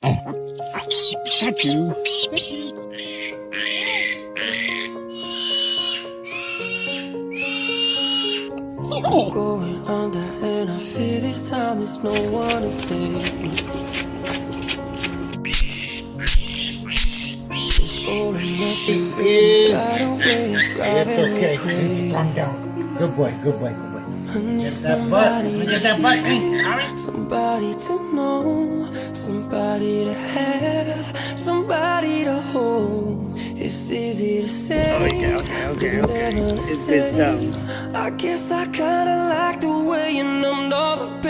Got you. Going under and I fear this time there's no one to save me. It's all or nothing, baby. Got a way of driving me crazy. Calm down. Good boy, good boy, good boy. I need Get that butt. somebody Get that butt. Hey, somebody to know, somebody to have, somebody to hold. It's easy to say, okay. it's never the It's same. done. I guess I kinda like the way you numbed all the